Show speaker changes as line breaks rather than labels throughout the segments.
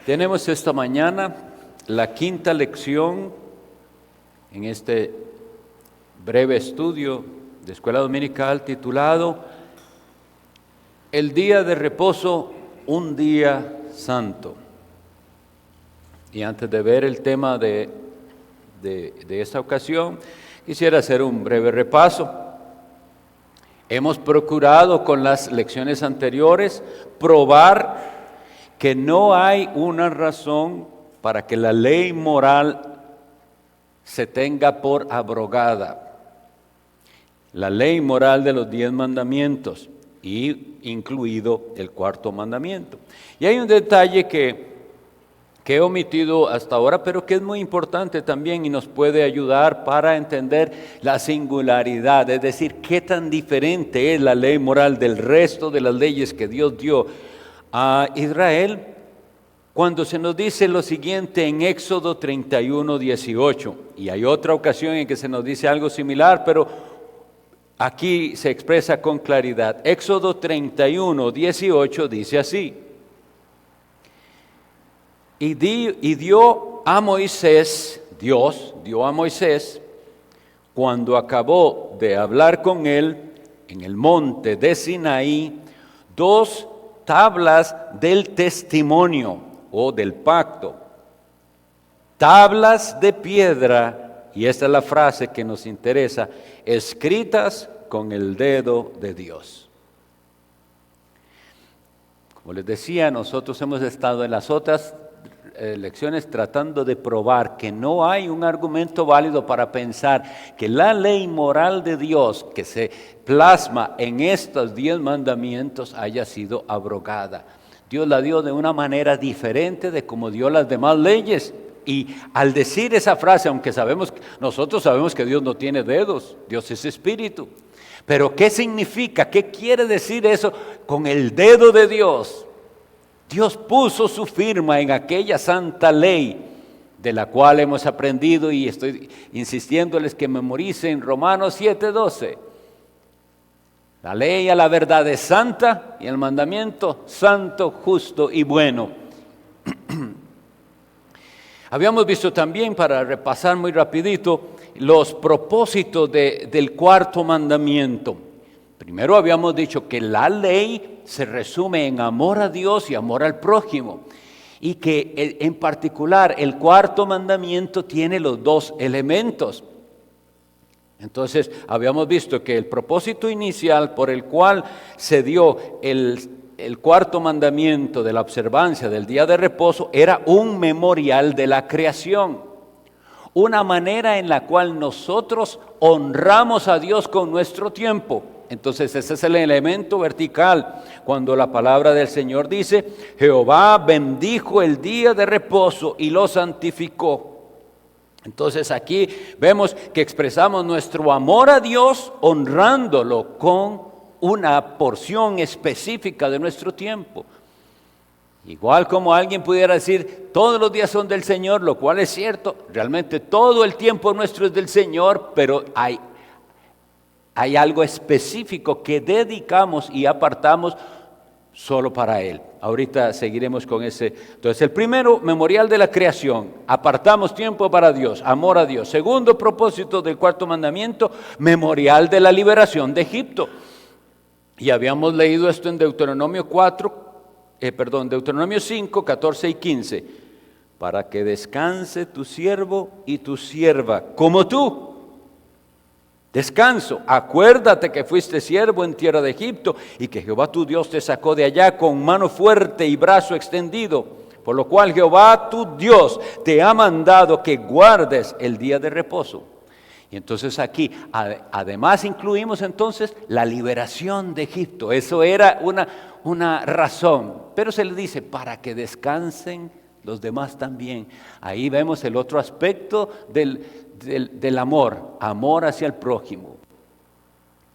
Tenemos esta mañana la quinta lección en este breve estudio de escuela dominical titulado El día de reposo, un día santo. Y antes de ver el tema de esta ocasión, quisiera hacer un breve repaso. Hemos procurado con las lecciones anteriores probar que no hay una razón para que la ley moral se tenga por abrogada. La ley moral de los 10 mandamientos, y incluido el cuarto mandamiento. Y hay un detalle que he omitido hasta ahora, pero que es muy importante también y nos puede ayudar para entender la singularidad, es decir, qué tan diferente es la ley moral del resto de las leyes que Dios dio a Israel, cuando se nos dice lo siguiente en Éxodo 31, 18, y hay otra ocasión en que se nos dice algo similar, pero aquí se expresa con claridad. Éxodo 31, 18 dice así: y dio a Moisés, Dios dio a Moisés, cuando acabó de hablar con él en el monte de Sinaí, 2 tablas del testimonio o del pacto, tablas de piedra, y esta es la frase que nos interesa, escritas con el dedo de Dios. Como les decía, nosotros hemos estado en las otras lecciones tratando de probar que no hay un argumento válido para pensar que la ley moral de Dios que se plasma en estos 10 mandamientos haya sido abrogada. Dios la dio de una manera diferente de como dio las demás leyes. Y al decir esa frase, aunque nosotros sabemos que Dios no tiene dedos, Dios es espíritu. Pero ¿qué significa? ¿Qué quiere decir eso con el dedo de Dios? Dios puso su firma en aquella santa ley de la cual hemos aprendido, y estoy insistiéndoles que memoricen Romanos 7:12. La ley a la verdad es santa y el mandamiento santo, justo y bueno. Habíamos visto también, para repasar muy rapidito, los propósitos del cuarto mandamiento. Primero habíamos dicho que la ley se resume en amor a Dios y amor al prójimo, y que en particular el cuarto mandamiento tiene los 2 elementos. Entonces habíamos visto que el propósito inicial por el cual se dio el cuarto mandamiento de la observancia del día de reposo era un memorial de la creación, una manera en la cual nosotros honramos a Dios con nuestro tiempo. Entonces ese es el elemento vertical, cuando la palabra del Señor dice: Jehová bendijo el día de reposo y lo santificó. Entonces aquí vemos que expresamos nuestro amor a Dios honrándolo con una porción específica de nuestro tiempo. Igual como alguien pudiera decir, todos los días son del Señor, lo cual es cierto, realmente todo el tiempo nuestro es del Señor, pero hay algo específico que dedicamos y apartamos solo para Él. Ahorita seguiremos con ese. Entonces, el primero, memorial de la creación, apartamos tiempo para Dios, amor a Dios. Segundo propósito del cuarto mandamiento, memorial de la liberación de Egipto. Y habíamos leído esto en Deuteronomio 5, 14 y 15. Para que descanse tu siervo y tu sierva, como tú. Descanso, acuérdate que fuiste siervo en tierra de Egipto y que Jehová tu Dios te sacó de allá con mano fuerte y brazo extendido, por lo cual Jehová tu Dios te ha mandado que guardes el día de reposo. Y entonces aquí, además incluimos entonces la liberación de Egipto. Eso era una razón, pero se le dice para que descansen los demás también. Ahí vemos el otro aspecto del amor hacia el prójimo,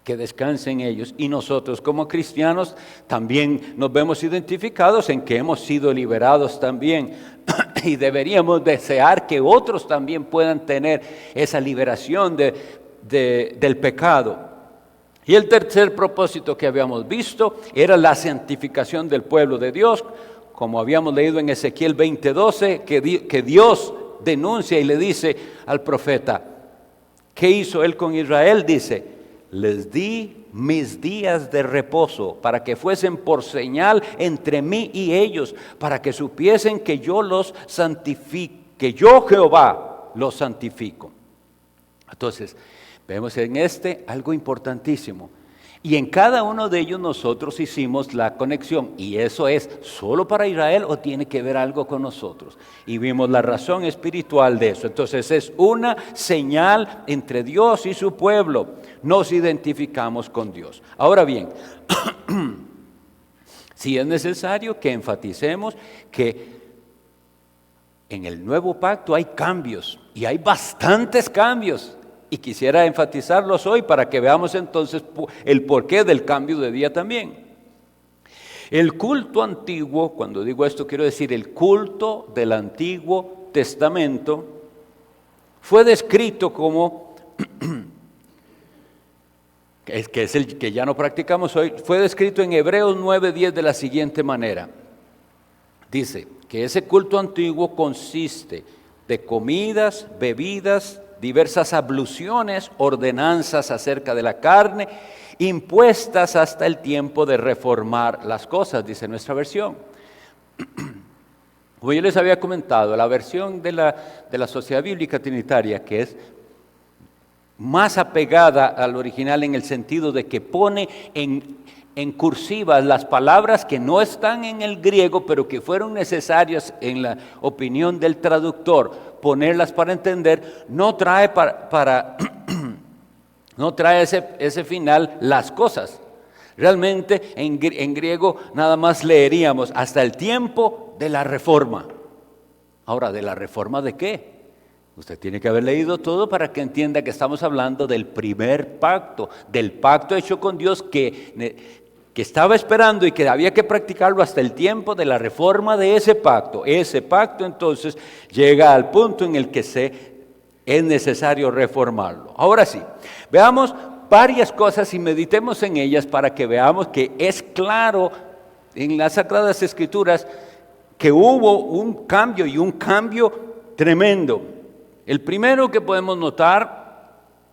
que descansen ellos. Y nosotros como cristianos también nos vemos identificados en que hemos sido liberados también y deberíamos desear que otros también puedan tener esa liberación del pecado. Y el tercer propósito que habíamos visto era la santificación del pueblo de Dios, como habíamos leído en Ezequiel 20:12, que Dios denuncia y le dice al profeta, ¿qué hizo él con Israel? Dice, les di mis días de reposo para que fuesen por señal entre mí y ellos, para que supiesen que yo los santifico, que yo Jehová los santifico. Entonces, vemos en algo importantísimo. Y en cada uno de ellos nosotros hicimos la conexión. ¿Y eso es solo para Israel o tiene que ver algo con nosotros? Y vimos la razón espiritual de eso. Entonces es una señal entre Dios y su pueblo. Nos identificamos con Dios. Ahora bien, sí es necesario que enfaticemos que en el nuevo pacto hay cambios. Y hay bastantes cambios. Y quisiera enfatizarlos hoy para que veamos entonces el porqué del cambio de día también. El culto antiguo, cuando digo esto quiero decir el culto del Antiguo Testamento, fue descrito como, que es el que ya no practicamos hoy, fue descrito en Hebreos 9:10 de la siguiente manera. Dice que ese culto antiguo consiste de comidas, bebidas, diversas abluciones, ordenanzas acerca de la carne, impuestas hasta el tiempo de reformar las cosas, dice nuestra versión. Como yo les había comentado, la versión de la Sociedad Bíblica Trinitaria, que es más apegada al original en el sentido de que pone en cursivas las palabras que no están en el griego, pero que fueron necesarias en la opinión del traductor, ponerlas para entender, no trae no trae ese final las cosas. Realmente en griego nada más leeríamos hasta el tiempo de la reforma. Ahora, ¿de la reforma de qué? Usted tiene que haber leído todo para que entienda que estamos hablando del primer pacto, del pacto hecho con Dios que estaba esperando y que había que practicarlo hasta el tiempo de la reforma de ese pacto. Ese pacto entonces llega al punto en el que es necesario reformarlo. Ahora sí, veamos varias cosas y meditemos en ellas para que veamos que es claro en las Sagradas Escrituras que hubo un cambio y un cambio tremendo. El primero que podemos notar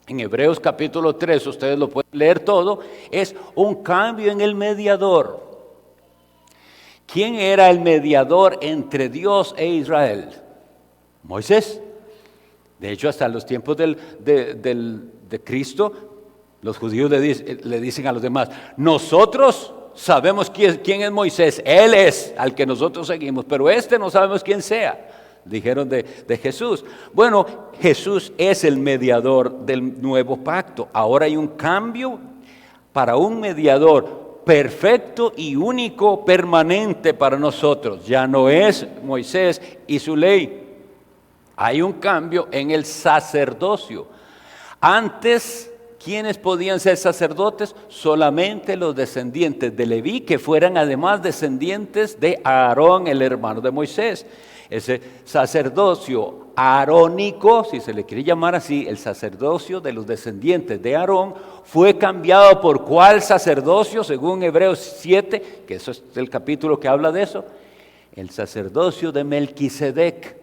en Hebreos capítulo 3, ustedes lo pueden leer todo, es un cambio en el mediador. ¿Quién era el mediador entre Dios e Israel? Moisés. De hecho, hasta los tiempos de Cristo, los judíos le dicen a los demás, nosotros sabemos quién es Moisés, él es al que nosotros seguimos, pero no sabemos quién sea. Dijeron de Jesús. Bueno, Jesús es el mediador del nuevo pacto. Ahora hay un cambio para un mediador perfecto y único, permanente para nosotros. Ya no es Moisés y su ley. Hay un cambio en el sacerdocio. Antes, ¿quiénes podían ser sacerdotes? Solamente los descendientes de Leví, que fueran además descendientes de Aarón, el hermano de Moisés. Ese sacerdocio arónico, si se le quiere llamar así, el sacerdocio de los descendientes de Aarón, fue cambiado por ¿cuál sacerdocio? Según Hebreos 7, que eso es el capítulo que habla de eso, el sacerdocio de Melquisedec.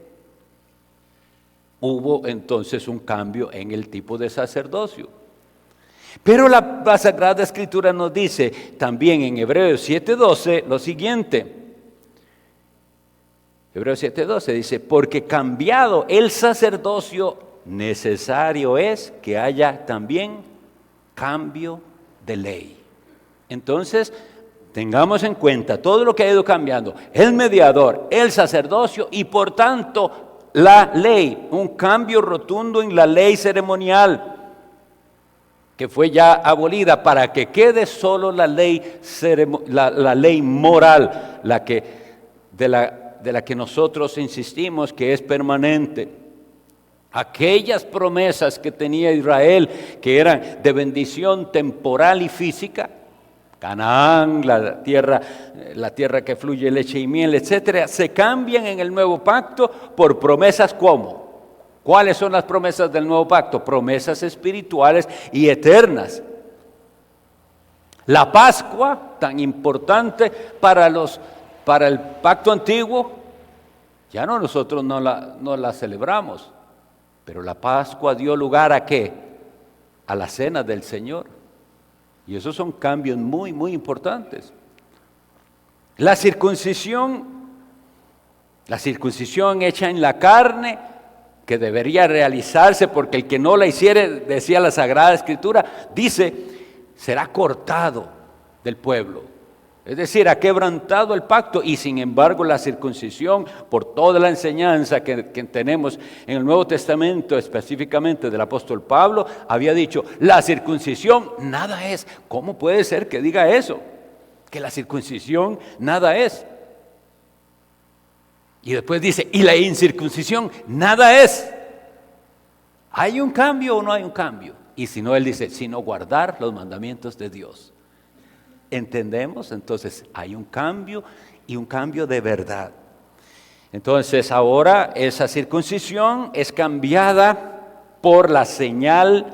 Hubo entonces un cambio en el tipo de sacerdocio. Pero la Sagrada Escritura nos dice también en Hebreos 7:12 lo siguiente. Hebreos 7:12 dice, porque cambiado el sacerdocio, necesario es que haya también cambio de ley. Entonces, tengamos en cuenta todo lo que ha ido cambiando, el mediador, el sacerdocio y por tanto la ley, un cambio rotundo en la ley ceremonial que fue ya abolida para que quede solo la ley moral, de la que nosotros insistimos que es permanente. Aquellas promesas que tenía Israel, que eran de bendición temporal y física, Canaán, la tierra que fluye leche y miel, etcétera, se cambian en el nuevo pacto por promesas ¿cómo? ¿Cuáles son las promesas del nuevo pacto? Promesas espirituales y eternas. La Pascua, tan importante para los para el pacto antiguo, ya nosotros no la celebramos. Pero la Pascua dio lugar ¿a qué? A la cena del Señor. Y esos son cambios muy, muy importantes. La circuncisión hecha en la carne, que debería realizarse porque el que no la hiciere, decía la Sagrada Escritura, dice, será cortado del pueblo. Es decir, ha quebrantado el pacto y sin embargo la circuncisión, por toda la enseñanza que tenemos en el Nuevo Testamento, específicamente del apóstol Pablo, había dicho, la circuncisión nada es. ¿Cómo puede ser que diga eso? Que la circuncisión nada es. Y después dice, y la incircuncisión nada es. ¿Hay un cambio o no hay un cambio? Y si no, él dice, sino guardar los mandamientos de Dios. ¿Entendemos? Entonces hay un cambio y un cambio de verdad. Entonces ahora esa circuncisión es cambiada por la señal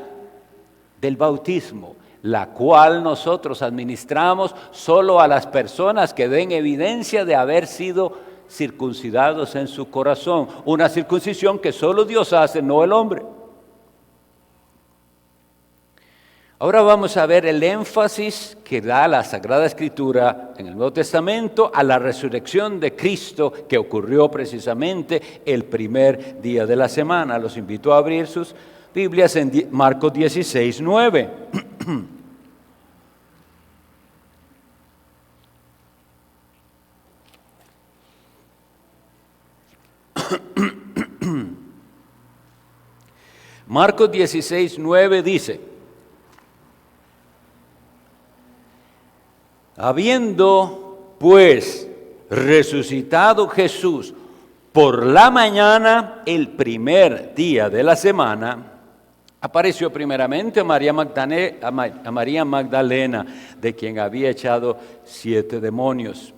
del bautismo, la cual nosotros administramos solo a las personas que den evidencia de haber sido circuncidados en su corazón. Una circuncisión que solo Dios hace, no el hombre. Ahora vamos a ver el énfasis que da la Sagrada Escritura en el Nuevo Testamento a la resurrección de Cristo que ocurrió precisamente el primer día de la semana. Los invito a abrir sus Biblias en Marcos 16, 9. Marcos 16, 9 dice, habiendo pues resucitado Jesús por la mañana, el primer día de la semana, apareció primeramente a María Magdalena, de quien había echado 7 demonios.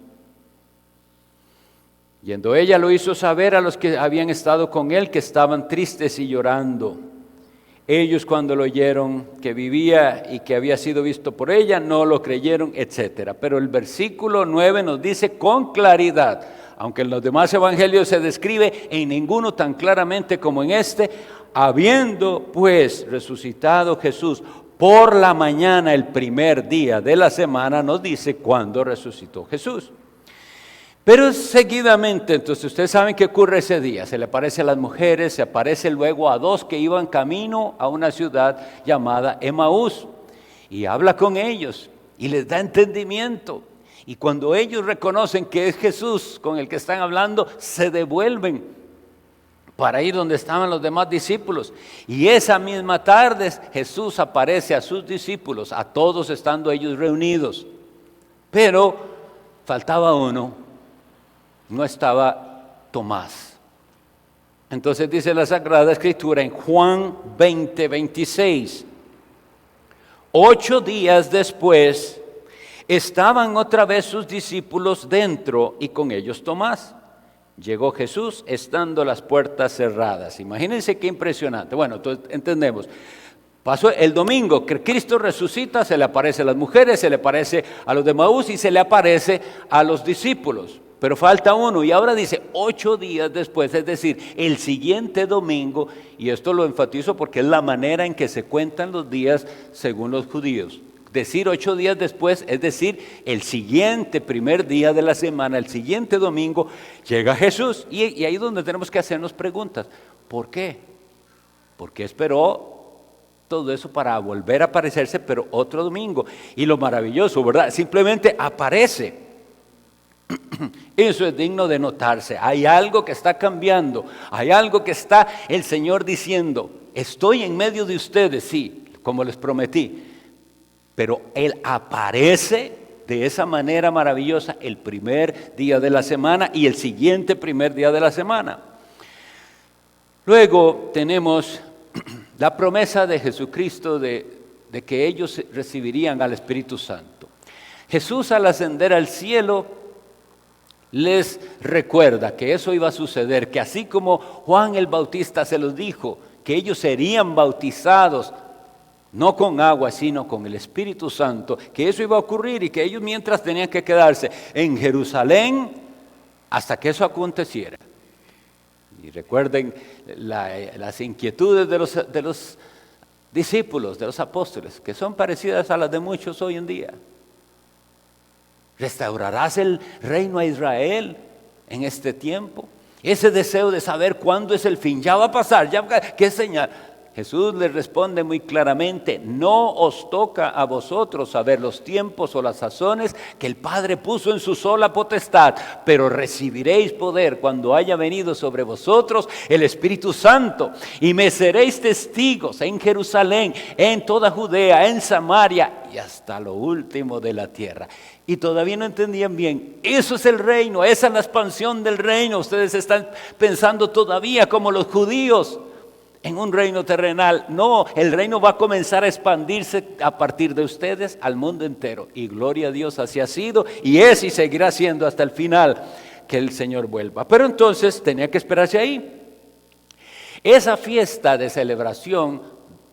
Yendo ella lo hizo saber a los que habían estado con él, que estaban tristes y llorando. Ellos cuando lo oyeron que vivía y que había sido visto por ella, no lo creyeron, etc. Pero el versículo 9 nos dice con claridad, aunque en los demás evangelios se describe, en ninguno tan claramente como en este, habiendo pues resucitado Jesús por la mañana, el primer día de la semana, nos dice cuándo resucitó Jesús. Pero seguidamente, entonces ustedes saben qué ocurre ese día. Se le aparece a las mujeres, se aparece luego a 2 que iban camino a una ciudad llamada Emaús. Y habla con ellos y les da entendimiento. Y cuando ellos reconocen que es Jesús con el que están hablando, se devuelven para ir donde estaban los demás discípulos. Y esa misma tarde Jesús aparece a sus discípulos, a todos estando ellos reunidos. Pero faltaba uno. No estaba Tomás. Entonces dice la Sagrada Escritura en Juan 20, 26. 8 días después, estaban otra vez sus discípulos dentro y con ellos Tomás. Llegó Jesús estando las puertas cerradas. Imagínense qué impresionante. Bueno, entonces entendemos. Pasó el domingo, que Cristo resucita, se le aparece a las mujeres, se le aparece a los de Emaús y se le aparece a los discípulos. Pero falta uno y ahora dice 8 días después, es decir, el siguiente domingo, y esto lo enfatizo porque es la manera en que se cuentan los días según los judíos. Decir 8 días después, es decir, el siguiente primer día de la semana, el siguiente domingo, llega Jesús. Y ahí es donde tenemos que hacernos preguntas. ¿Por qué? ¿Por qué esperó todo eso para volver a aparecerse, pero otro domingo? Y lo maravilloso, ¿verdad? Simplemente aparece. Eso es digno de notarse. Hay algo que está cambiando, hay algo que está el Señor diciendo, estoy en medio de ustedes, sí, como les prometí, pero Él aparece de esa manera maravillosa el primer día de la semana y el siguiente primer día de la semana. Luego tenemos la promesa de Jesucristo de que ellos recibirían al Espíritu Santo. Jesús, al ascender al cielo, les recuerda que eso iba a suceder, que así como Juan el Bautista se los dijo, que ellos serían bautizados, no con agua, sino con el Espíritu Santo, que eso iba a ocurrir y que ellos mientras tenían que quedarse en Jerusalén, hasta que eso aconteciera. Y recuerden las inquietudes de los discípulos, de los apóstoles, que son parecidas a las de muchos hoy en día. ¿Restaurarás el reino a Israel en este tiempo? Ese deseo de saber cuándo es el fin, ya va a pasar, ¿qué señal? Jesús les responde muy claramente: no os toca a vosotros saber los tiempos o las sazones que el Padre puso en su sola potestad, pero recibiréis poder cuando haya venido sobre vosotros el Espíritu Santo, y me seréis testigos en Jerusalén, en toda Judea, en Samaria y hasta lo último de la tierra. Y todavía no entendían bien, eso es el reino, esa es la expansión del reino. Ustedes están pensando todavía como los judíos, en un reino terrenal. No, el reino va a comenzar a expandirse a partir de ustedes al mundo entero. Y gloria a Dios, así ha sido y es y seguirá siendo hasta el final que el Señor vuelva. Pero entonces tenía que esperarse ahí. Esa fiesta de celebración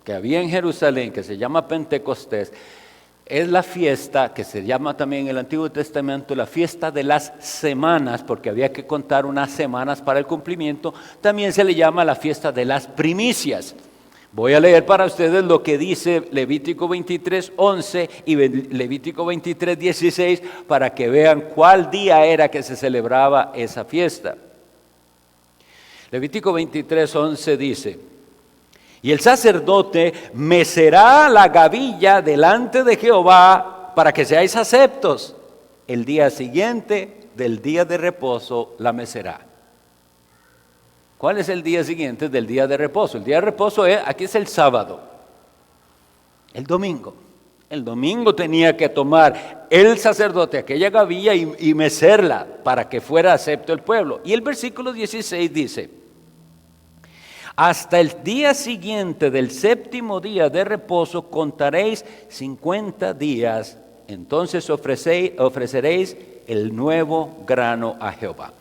que había en Jerusalén, que se llama Pentecostés, es la fiesta que se llama también en el Antiguo Testamento la fiesta de las semanas, porque había que contar unas semanas para el cumplimiento. También se le llama la fiesta de las primicias. Voy a leer para ustedes lo que dice Levítico 23:11 y Levítico 23:16 para que vean cuál día era que se celebraba esa fiesta. Levítico 23:11 dice: y el sacerdote mecerá la gavilla delante de Jehová para que seáis aceptos. El día siguiente del día de reposo la mecerá. ¿Cuál es el día siguiente del día de reposo? El día de reposo aquí es el sábado, el domingo. El domingo tenía que tomar el sacerdote aquella gavilla y mecerla para que fuera acepto el pueblo. Y el versículo 16 dice: hasta el día siguiente del séptimo día de reposo contaréis 50 días, entonces ofreceréis el nuevo grano a Jehová.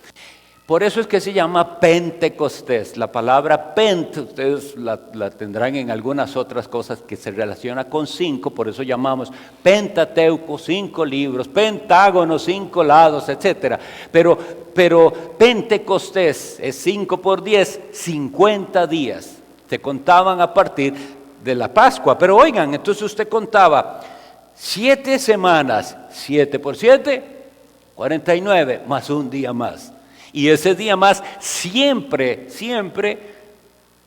Por eso es que se llama Pentecostés. La palabra Pent, ustedes la tendrán en algunas otras cosas que se relaciona con 5, por eso llamamos Pentateuco, 5 libros, Pentágono, 5 lados, etc. Pero Pentecostés es 5 por 10, 50 días. Se contaban a partir de la Pascua. Pero oigan, entonces usted contaba 7 semanas, 7 por 7, 49, más un día más. Y ese día más siempre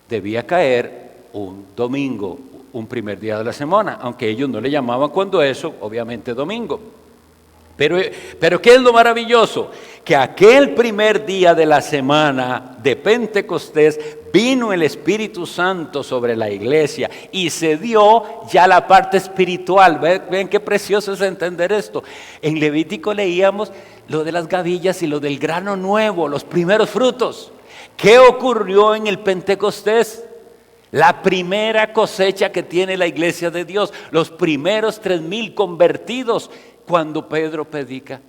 debía caer un domingo, un primer día de la semana, aunque ellos no le llamaban cuando eso, obviamente domingo. Pero ¿qué es lo maravilloso? Que aquel primer día de la semana de Pentecostés vino el Espíritu Santo sobre la iglesia y se dio ya la parte espiritual. ¿Ven qué precioso es entender esto? En Levítico leíamos lo de las gavillas y lo del grano nuevo, los primeros frutos. ¿Qué ocurrió en el Pentecostés? La primera cosecha que tiene la iglesia de Dios, los primeros 3,000 convertidos cuando Pedro predica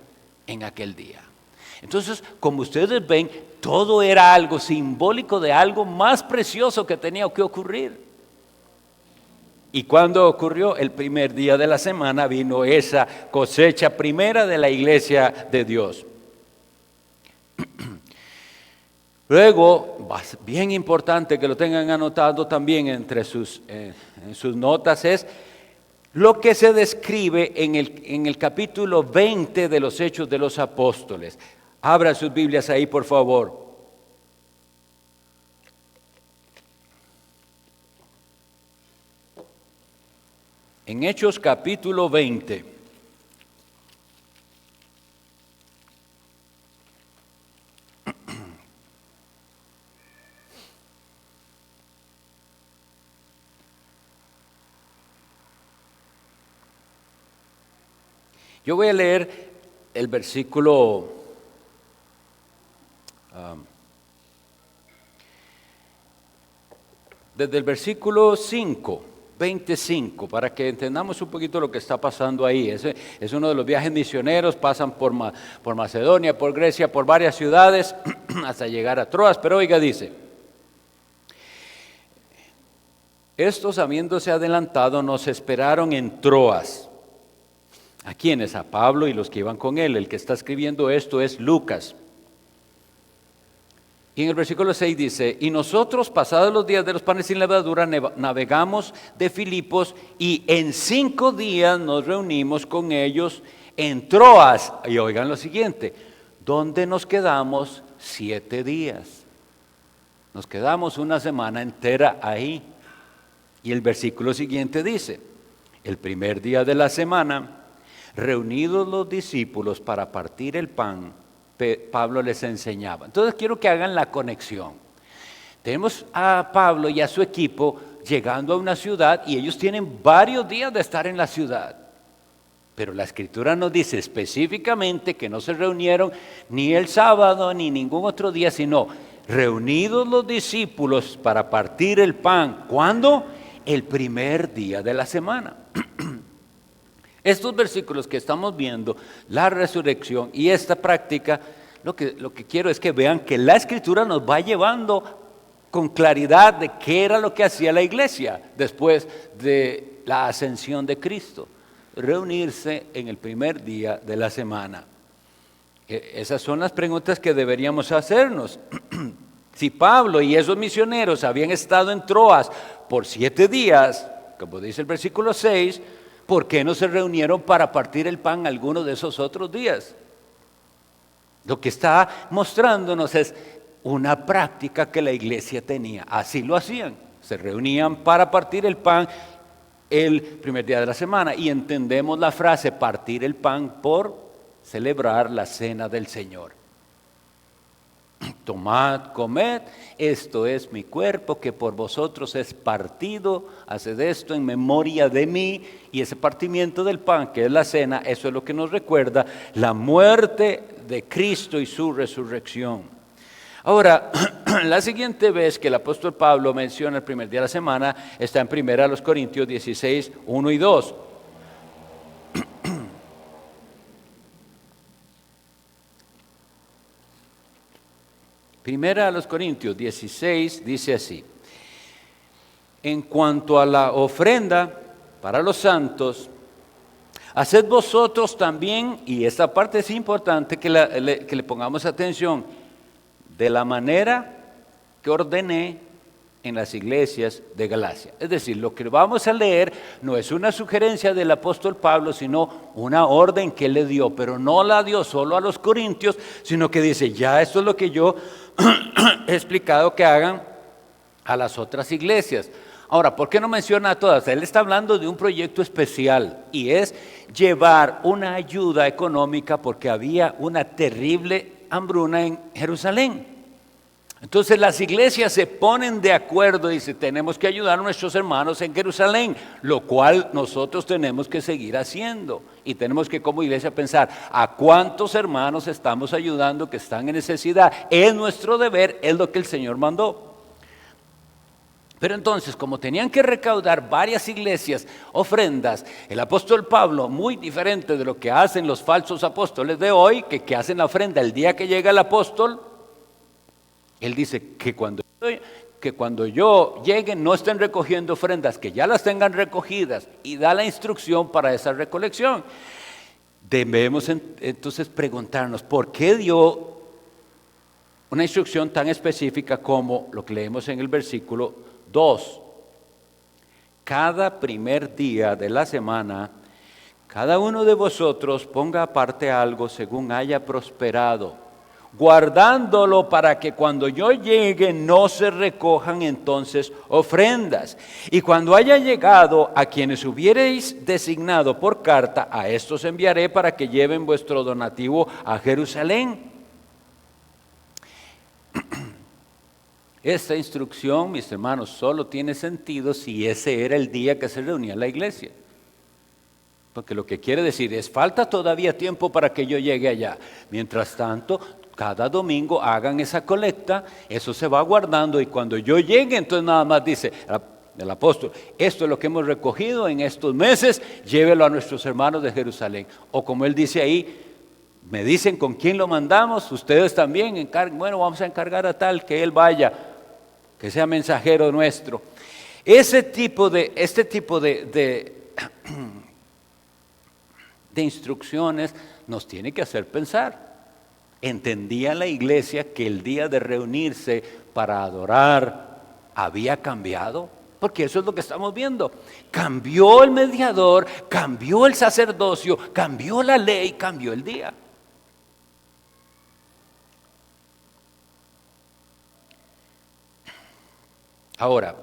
en aquel día. Entonces, como ustedes ven, todo era algo simbólico de algo más precioso que tenía que ocurrir. Y cuando ocurrió el primer día de la semana, vino esa cosecha primera de la iglesia de Dios. Luego, bien importante que lo tengan anotado también entre en sus notas, es lo que se describe en el capítulo 20 de los Hechos de los Apóstoles. Abra sus Biblias ahí, por favor. En Hechos capítulo 20. Yo voy a leer el versículo desde el versículo 5, 25, para que entendamos un poquito lo que está pasando ahí. Ese es uno de los viajes misioneros, pasan por Macedonia, por Grecia, por varias ciudades, hasta llegar a Troas. Pero oiga, dice: estos, habiéndose adelantado, nos esperaron en Troas. ¿A quiénes? A Pablo y los que iban con él. El que está escribiendo esto es Lucas. Y en el versículo 6 dice, y nosotros, pasados los días de los panes sin levadura, navegamos de Filipos y en 5 días nos reunimos con ellos en Troas. Y oigan lo siguiente, donde nos quedamos 7 días. Nos quedamos una semana entera ahí. Y el versículo siguiente dice, el primer día de la semana, reunidos los discípulos para partir el pan, Pablo les enseñaba. Entonces quiero que hagan la conexión. Tenemos a Pablo y a su equipo llegando a una ciudad y ellos tienen varios días de estar en la ciudad. Pero la Escritura nos dice específicamente que no se reunieron ni el sábado ni ningún otro día, sino reunidos los discípulos para partir el pan. ¿Cuándo? El primer día de la semana. Estos versículos que estamos viendo, la resurrección y esta práctica, lo que quiero es que vean que la Escritura nos va llevando con claridad de qué era lo que hacía la iglesia después de la ascensión de Cristo. Reunirse en el primer día de la semana. Esas son las preguntas que deberíamos hacernos. Si Pablo y esos misioneros habían estado en Troas por 7 días, como dice el versículo 6, ¿por qué no se reunieron para partir el pan algunos de esos otros días? Lo que está mostrándonos es una práctica que la iglesia tenía. Así lo hacían. Se reunían para partir el pan el primer día de la semana. Y entendemos la frase partir el pan por celebrar la cena del Señor. Tomad, comed, esto es mi cuerpo que por vosotros es partido, haced esto en memoria de mí. Y ese partimiento del pan, que es la cena, eso es lo que nos recuerda la muerte de Cristo y su resurrección. Ahora, la siguiente vez que el apóstol Pablo menciona el primer día de la semana está en 1 Corintios 16, 1 y 2. Primera a los Corintios 16 dice así: en cuanto a la ofrenda para los santos, haced vosotros también, y esta parte es importante que le pongamos atención, de la manera que ordené en las iglesias de Galacia. Es decir, lo que vamos a leer no es una sugerencia del apóstol Pablo, sino una orden que él le dio, pero no la dio solo a los corintios, sino que dice, ya esto es lo que yo he explicado que hagan a las otras iglesias. Ahora, ¿por qué no menciona a todas? Él está hablando de un proyecto especial y es llevar una ayuda económica porque había una terrible hambruna en Jerusalén. Entonces las iglesias se ponen de acuerdo y dicen, tenemos que ayudar a nuestros hermanos en Jerusalén, lo cual nosotros tenemos que seguir haciendo. Y tenemos que como iglesia pensar, ¿a cuántos hermanos estamos ayudando que están en necesidad? Es nuestro deber, es lo que el Señor mandó. Pero entonces, como tenían que recaudar varias iglesias ofrendas, el apóstol Pablo, muy diferente de lo que hacen los falsos apóstoles de hoy, que hacen la ofrenda el día que llega el apóstol, él dice que cuando yo llegue no estén recogiendo ofrendas, que ya las tengan recogidas, y da la instrucción para esa recolección. Debemos entonces preguntarnos, ¿por qué dio una instrucción tan específica como lo que leemos en el versículo 2? Cada primer día de la semana, cada uno de vosotros ponga aparte algo según haya prosperado, guardándolo para que cuando yo llegue no se recojan entonces ofrendas. Y cuando haya llegado a quienes hubiereis designado por carta, a estos enviaré para que lleven vuestro donativo a Jerusalén. Esta instrucción, mis hermanos, solo tiene sentido si ese era el día que se reunía la iglesia. Porque lo que quiere decir es, falta todavía tiempo para que yo llegue allá. Mientras tanto, cada domingo hagan esa colecta, eso se va guardando y cuando yo llegue, entonces nada más dice el apóstol, esto es lo que hemos recogido en estos meses, llévelo a nuestros hermanos de Jerusalén. O como él dice ahí, me dicen con quién lo mandamos, ustedes también encarguen, bueno, vamos a encargar a tal que él vaya, que sea mensajero nuestro. Este tipo de instrucciones nos tiene que hacer pensar. ¿Entendía la iglesia que el día de reunirse para adorar había cambiado? Porque eso es lo que estamos viendo. Cambió el mediador, cambió el sacerdocio, cambió la ley, cambió el día. Ahora,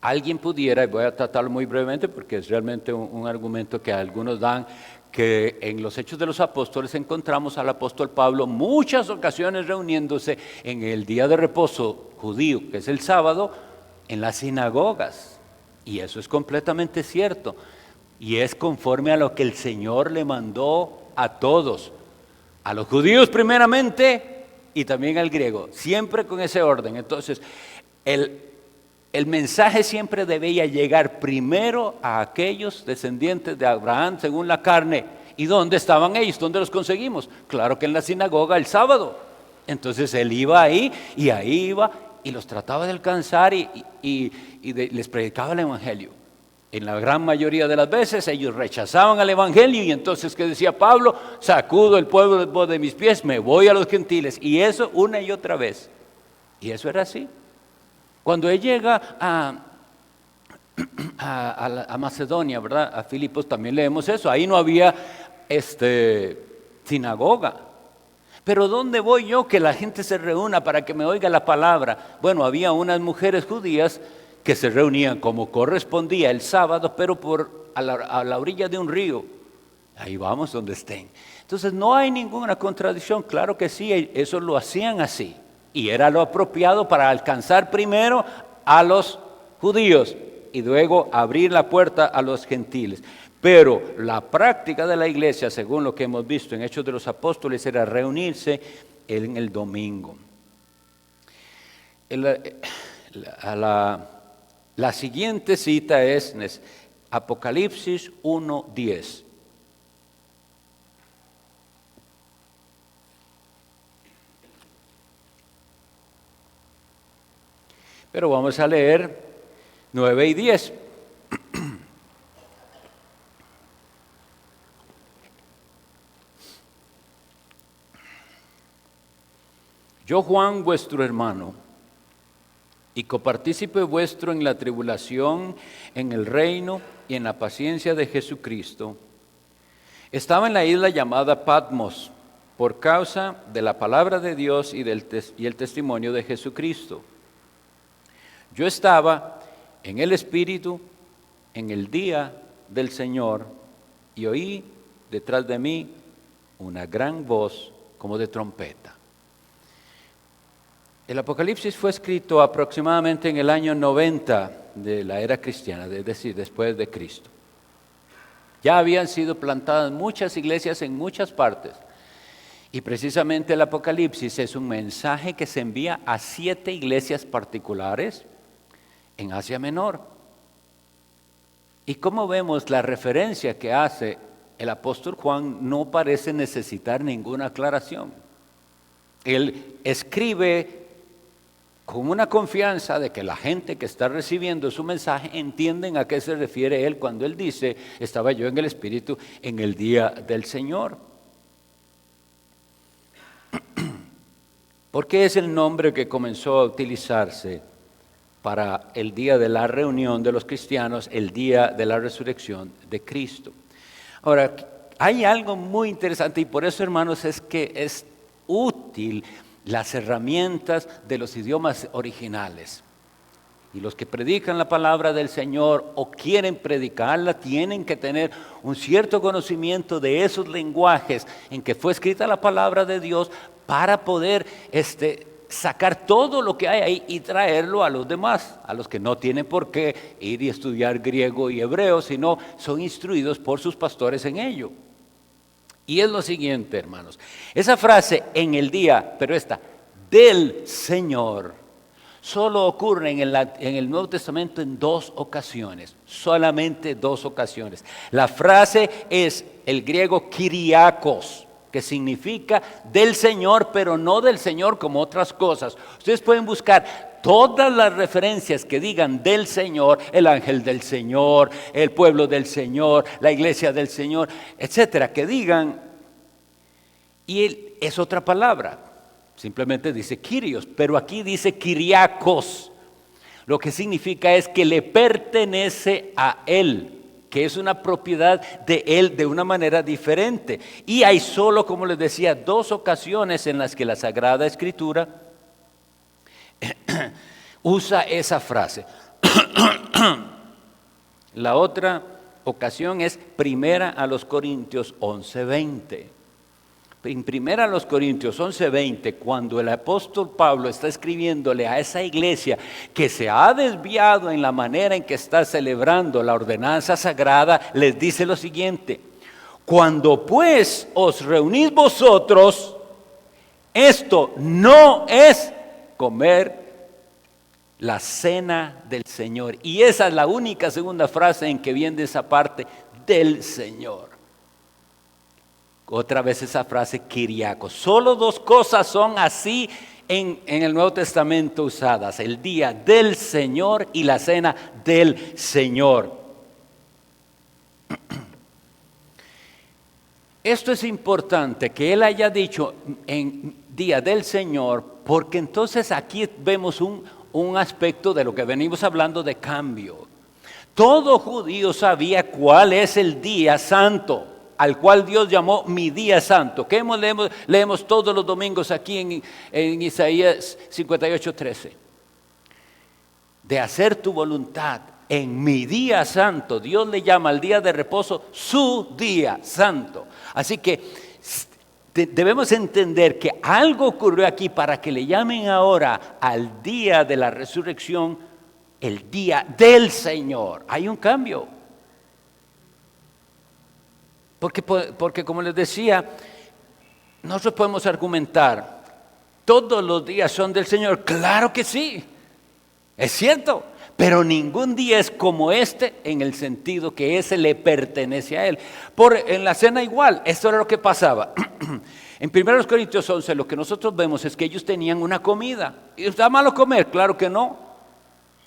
alguien pudiera, y voy a tratarlo muy brevemente porque es realmente un argumento que algunos dan, que en los Hechos de los Apóstoles encontramos al apóstol Pablo muchas ocasiones reuniéndose en el día de reposo judío, que es el sábado, en las sinagogas. Y eso es completamente cierto. Y es conforme a lo que el Señor le mandó a todos, a los judíos primeramente y también al griego, siempre con ese orden. Entonces, el mensaje siempre debía llegar primero a aquellos descendientes de Abraham según la carne. ¿Y dónde estaban ellos? ¿Dónde los conseguimos? Claro que en la sinagoga el sábado. Entonces él iba ahí iba y los trataba de alcanzar y les predicaba el evangelio. En la gran mayoría de las veces ellos rechazaban al evangelio y entonces, ¿qué decía Pablo? Sacudo el pueblo de mis pies, me voy a los gentiles. Y eso una y otra vez. Y eso era así. Cuando él llega a Macedonia, ¿verdad? A Filipos también leemos eso. Ahí no había sinagoga. Pero ¿dónde voy yo que la gente se reúna para que me oiga la palabra? Bueno, había unas mujeres judías que se reunían como correspondía el sábado, pero a la orilla de un río. Ahí vamos donde estén. Entonces no hay ninguna contradicción. Claro que sí, eso lo hacían así. Y era lo apropiado para alcanzar primero a los judíos y luego abrir la puerta a los gentiles. Pero la práctica de la iglesia, según lo que hemos visto en Hechos de los Apóstoles, era reunirse en el domingo. La siguiente cita es Apocalipsis 1:10. Pero vamos a leer 9 y 10. Yo, Juan, vuestro hermano, y copartícipe vuestro en la tribulación, en el reino y en la paciencia de Jesucristo, estaba en la isla llamada Patmos, por causa de la palabra de Dios y el testimonio de Jesucristo. Yo estaba en el Espíritu en el día del Señor y oí detrás de mí una gran voz como de trompeta. El Apocalipsis fue escrito aproximadamente en el año 90 de la era cristiana, es decir, después de Cristo. Ya habían sido plantadas muchas iglesias en muchas partes. Y precisamente el Apocalipsis es un mensaje que se envía a 7 iglesias particulares en Asia Menor. Y como vemos, la referencia que hace el apóstol Juan no parece necesitar ninguna aclaración. Él escribe con una confianza de que la gente que está recibiendo su mensaje entienden a qué se refiere él cuando él dice, estaba yo en el Espíritu en el día del Señor. ¿Por qué es el nombre que comenzó a utilizarse para el día de la reunión de los cristianos, el día de la resurrección de Cristo? Ahora, hay algo muy interesante y por eso, hermanos, es que es útil las herramientas de los idiomas originales. Y los que predican la palabra del Señor o quieren predicarla tienen que tener un cierto conocimiento de esos lenguajes en que fue escrita la palabra de Dios para poder sacar todo lo que hay ahí y traerlo a los demás, a los que no tienen por qué ir y estudiar griego y hebreo, sino son instruidos por sus pastores en ello. Y es lo siguiente, hermanos, esa frase en el día, pero esta, del Señor, solo ocurre en el Nuevo Testamento en 2 ocasiones, solamente 2 ocasiones. La frase es el griego kyriakos, que significa del Señor, pero no del Señor como otras cosas. Ustedes pueden buscar todas las referencias que digan del Señor, el ángel del Señor, el pueblo del Señor, la iglesia del Señor, etcétera, que digan. Y que es otra palabra. Simplemente dice Kyrios, pero aquí dice Kyriakos. Lo que significa es que le pertenece a Él, que es una propiedad de Él de una manera diferente. Y hay solo, como les decía, 2 ocasiones en las que la Sagrada Escritura usa esa frase. La otra ocasión es 1 Corintios 11:20. En 1 Corintios 11:20, cuando el apóstol Pablo está escribiéndole a esa iglesia que se ha desviado en la manera en que está celebrando la ordenanza sagrada, les dice lo siguiente: cuando pues os reunís vosotros, esto no es comer la cena del Señor. Y esa es la única segunda frase en que viene esa parte del Señor. Otra vez esa frase Kyriakos. Solo 2 cosas son así en el Nuevo Testamento usadas: el día del Señor y la cena del Señor. Esto es importante que Él haya dicho en día del Señor, porque entonces aquí vemos un aspecto de lo que venimos hablando de cambio. Todo judío sabía cuál es el día santo, al cual Dios llamó mi día santo, que leemos todos los domingos aquí en Isaías 58:13. De hacer tu voluntad en mi día santo. Dios le llama al día de reposo su día santo. Así que debemos entender que algo ocurrió aquí para que le llamen ahora al día de la resurrección el día del Señor. Hay un cambio. Porque como les decía, nosotros podemos argumentar, ¿todos los días son del Señor? Claro que sí, es cierto, pero ningún día es como este en el sentido que ese le pertenece a Él. En la cena igual, esto era lo que pasaba. En 1 Corintios 11 lo que nosotros vemos es que ellos tenían una comida. ¿Y está malo comer? Claro que no.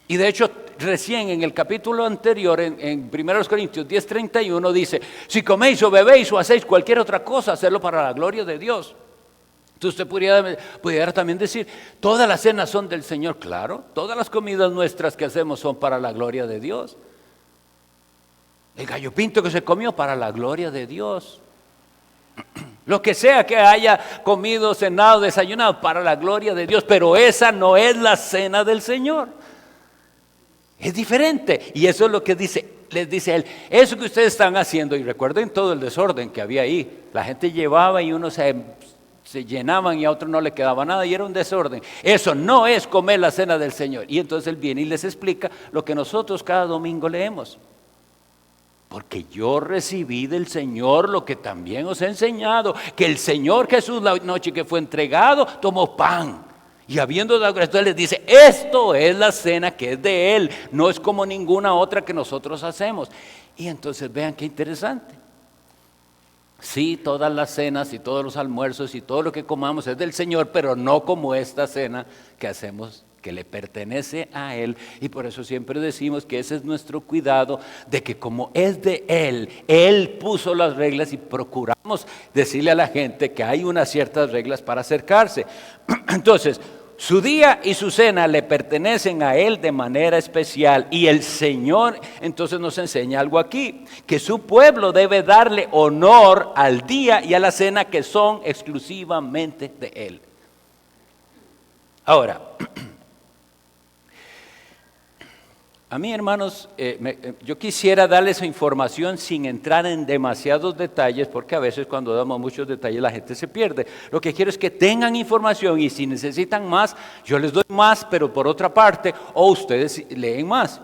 Y de hecho, recién en el capítulo anterior, en 1 Corintios 10:31, dice: si coméis o bebéis o hacéis cualquier otra cosa, hacedlo para la gloria de Dios. Entonces usted pudiera también decir, todas las cenas son del Señor. Claro, todas las comidas nuestras que hacemos son para la gloria de Dios. El gallo pinto que se comió, para la gloria de Dios. Lo que sea que haya comido, cenado, desayunado, para la gloria de Dios. Pero esa no es la cena del Señor. Es diferente. Y eso es lo que les dice Él. Eso que ustedes están haciendo, y recuerden todo el desorden que había ahí. La gente llevaba y unos se llenaban y a otro no le quedaba nada y era un desorden. Eso no es comer la cena del Señor. Y entonces Él viene y les explica lo que nosotros cada domingo leemos. Porque yo recibí del Señor lo que también os he enseñado, que el Señor Jesús, la noche que fue entregado, tomó pan. Y habiendo dado gracias, les dice: esto es la cena que es de Él, no es como ninguna otra que nosotros hacemos. Y entonces vean qué interesante. Sí, todas las cenas y todos los almuerzos y todo lo que comamos es del Señor, pero no como esta cena que hacemos, que le pertenece a Él. Y por eso siempre decimos que ese es nuestro cuidado, de que como es de Él, Él puso las reglas y procuramos decirle a la gente que hay unas ciertas reglas para acercarse. Entonces, su día y su cena le pertenecen a Él de manera especial. Y el Señor entonces nos enseña algo aquí, que su pueblo debe darle honor al día y a la cena que son exclusivamente de Él. Ahora, a mí, hermanos, yo quisiera darles esa información sin entrar en demasiados detalles, porque a veces cuando damos muchos detalles la gente se pierde. Lo que quiero es que tengan información, y si necesitan más, yo les doy más, pero por otra parte, o ustedes leen más.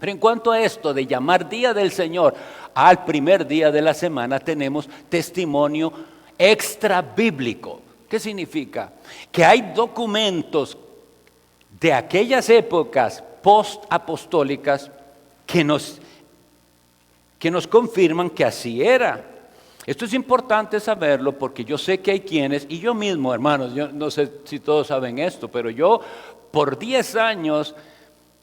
Pero en cuanto a esto de llamar Día del Señor al primer día de la semana, tenemos testimonio extra bíblico. ¿Qué significa? Que hay documentos de aquellas épocas post-apostólicas que nos confirman que así era. Esto es importante saberlo porque yo sé que hay quienes, y yo mismo, hermanos, yo no sé si todos saben esto, pero yo por 10 años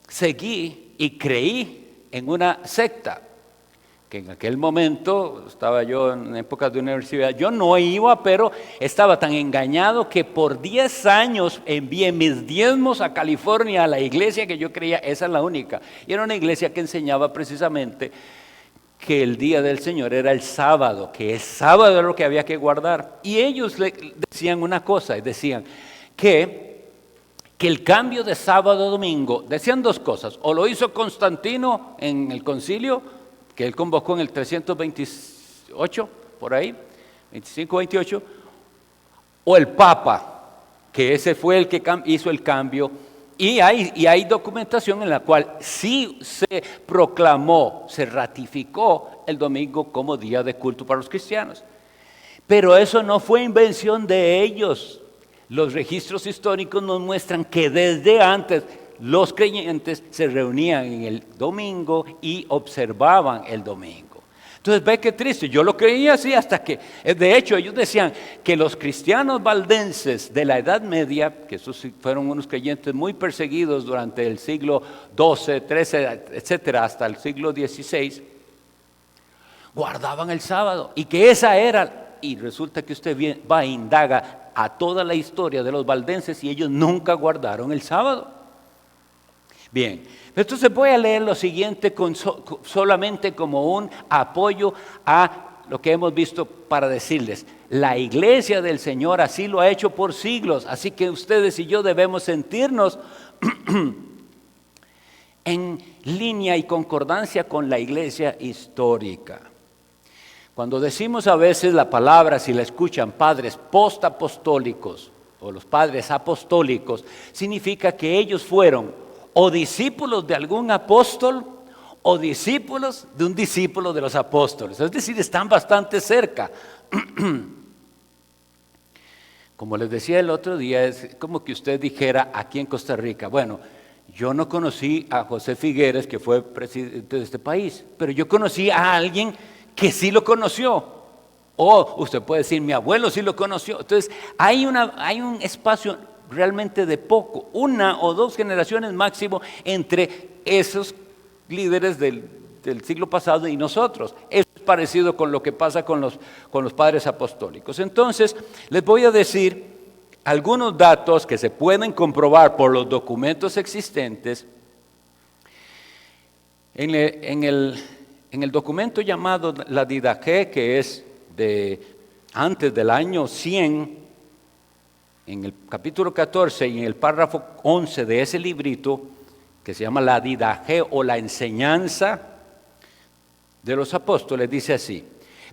seguí y creí en una secta que en aquel momento, estaba yo en épocas de universidad, yo no iba, pero estaba tan engañado que por 10 años envié mis diezmos a California, a la iglesia que yo creía, esa es la única. Y era una iglesia que enseñaba precisamente que el día del Señor era el sábado, que el sábado era lo que había que guardar. Y ellos le decían una cosa, decían que el cambio de sábado a domingo, decían dos cosas, o lo hizo Constantino en el concilio, que él convocó en el 328, por ahí, 25-28, o el Papa, que ese fue el que hizo el cambio. Y hay documentación en la cual sí se proclamó, se ratificó el domingo como día de culto para los cristianos. Pero eso no fue invención de ellos. Los registros históricos nos muestran que desde antes los creyentes se reunían en el domingo y observaban el domingo. Entonces ve qué triste, yo lo creía así hasta que, de hecho ellos decían que los cristianos valdenses de la Edad Media, que esos fueron unos creyentes muy perseguidos durante el siglo XII, XIII, etcétera, hasta el siglo XVI, guardaban el sábado y que esa era, y resulta que usted va e indaga a toda la historia de los valdenses y ellos nunca guardaron el sábado. Bien, entonces voy a leer lo siguiente solamente como un apoyo a lo que hemos visto para decirles. La iglesia del Señor así lo ha hecho por siglos, así que ustedes y yo debemos sentirnos en línea y concordancia con la iglesia histórica. Cuando decimos a veces la palabra, si la escuchan padres postapostólicos o los padres apostólicos, significa que ellos fueron o discípulos de algún apóstol o discípulos de un discípulo de los apóstoles. Es decir, están bastante cerca. Como les decía el otro día, es como que usted dijera aquí en Costa Rica, bueno, yo no conocí a José Figueres, que fue presidente de este país, pero yo conocí a alguien que sí lo conoció. O usted puede decir, mi abuelo sí lo conoció. Entonces, hay un espacio realmente de poco, 1 o 2 generaciones máximo entre esos líderes del siglo pasado y nosotros. Eso es parecido con lo que pasa con los padres apostólicos. Entonces, les voy a decir algunos datos que se pueden comprobar por los documentos existentes. En el documento llamado la Didaché, que es de antes del año 100, en el capítulo 14 y en el párrafo 11 de ese librito, que se llama la Didaché o la enseñanza de los apóstoles, dice así: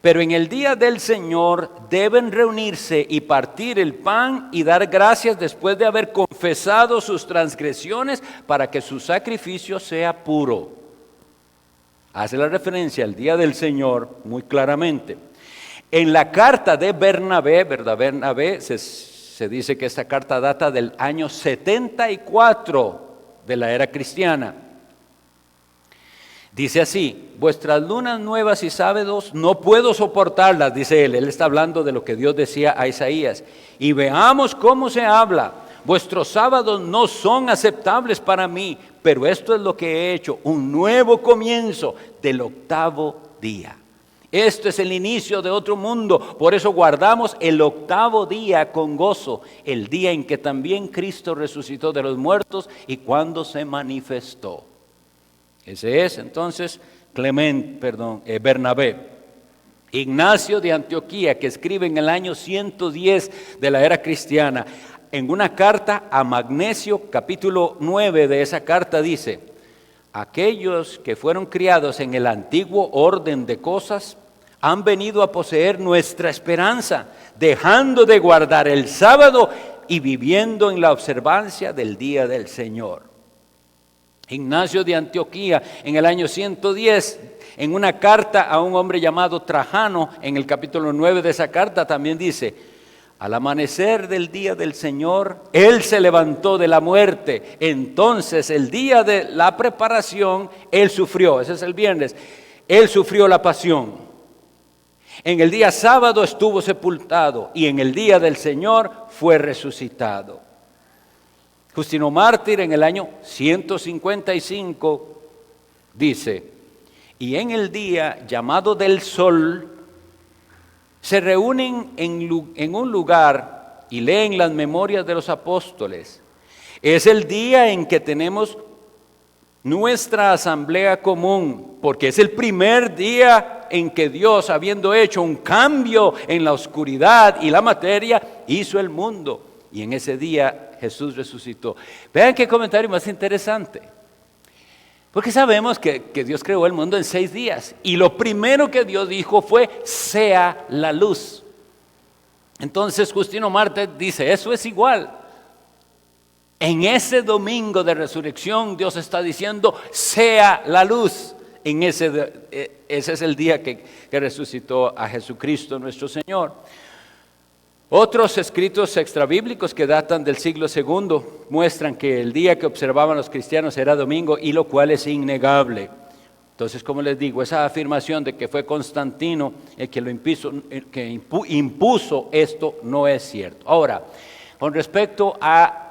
pero en el día del Señor deben reunirse y partir el pan y dar gracias después de haber confesado sus transgresiones para que su sacrificio sea puro. Hace la referencia al día del Señor muy claramente. En la carta de Bernabé, ¿verdad? Bernabé se dice que esta carta data del año 74 de la era cristiana. Dice así: vuestras lunas nuevas y sábados no puedo soportarlas, dice él está hablando de lo que Dios decía a Isaías. Y veamos cómo se habla: vuestros sábados no son aceptables para mí, pero esto es lo que he hecho, un nuevo comienzo del 8º día. Esto es el inicio de otro mundo, por eso guardamos el 8º día con gozo, el día en que también Cristo resucitó de los muertos y cuando se manifestó. Ese es entonces Bernabé. Ignacio de Antioquía, que escribe en el año 110 de la era cristiana, en una carta a Magnesio, capítulo 9 de esa carta dice: aquellos que fueron criados en el antiguo orden de cosas han venido a poseer nuestra esperanza, dejando de guardar el sábado y viviendo en la observancia del día del Señor. Ignacio de Antioquía, en el año 110, en una carta a un hombre llamado Trajano, en el capítulo 9 de esa carta también dice: al amanecer del día del Señor, Él se levantó de la muerte. Entonces, el día de la preparación, Él sufrió. Ese es el viernes. Él sufrió la pasión. En el día sábado estuvo sepultado y en el día del Señor fue resucitado. Justino Mártir, en el año 155, dice: y en el día llamado del sol, se reúnen en un lugar y leen las memorias de los apóstoles. Es el día en que tenemos nuestra asamblea común, porque es el primer día en que Dios, habiendo hecho un cambio en la oscuridad y la materia, hizo el mundo. Y en ese día Jesús resucitó. Vean qué comentario más interesante. Porque sabemos que Dios creó el mundo en 6 días. Y lo primero que Dios dijo fue, sea la luz. Entonces Justino Marte dice, eso es igual. En ese domingo de resurrección Dios está diciendo, sea la luz. Ese es el día que resucitó a Jesucristo nuestro Señor. Otros escritos extrabíblicos que datan del siglo II muestran que el día que observaban los cristianos era domingo, y lo cual es innegable. Entonces, como les digo, esa afirmación de que fue Constantino el que impuso esto no es cierto. Ahora, con respecto a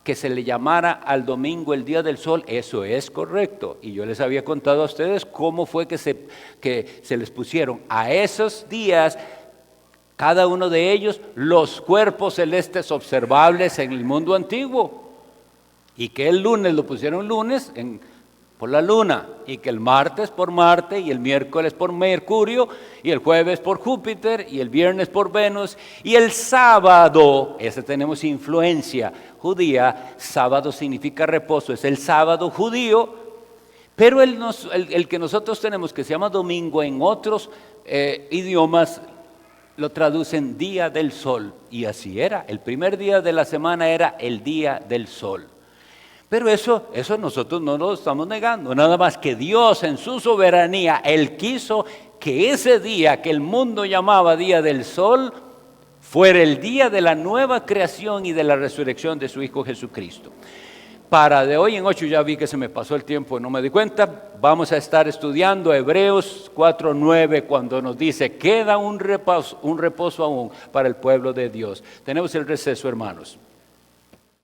que se le llamara al domingo el día del sol, eso es correcto. Y yo les había contado a ustedes cómo fue que se les pusieron a esos días, cada uno de ellos, los cuerpos celestes observables en el mundo antiguo. Y que el lunes lo pusieron lunes por la luna, y que el martes por Marte, y el miércoles por Mercurio, y el jueves por Júpiter, y el viernes por Venus, y el sábado, ese tenemos influencia judía, sábado significa reposo, es el sábado judío, pero el que nosotros tenemos, que se llama domingo, en otros idiomas lo traducen día del sol, y así era, el primer día de la semana era el día del sol. Pero eso nosotros no lo estamos negando, nada más que Dios en su soberanía, Él quiso que ese día que el mundo llamaba día del sol, fuera el día de la nueva creación y de la resurrección de su Hijo Jesucristo. Para de hoy en 8, ya vi que se me pasó el tiempo y no me di cuenta, vamos a estar estudiando Hebreos 4:9, cuando nos dice, queda un reposo aún para el pueblo de Dios. Tenemos el receso, hermanos.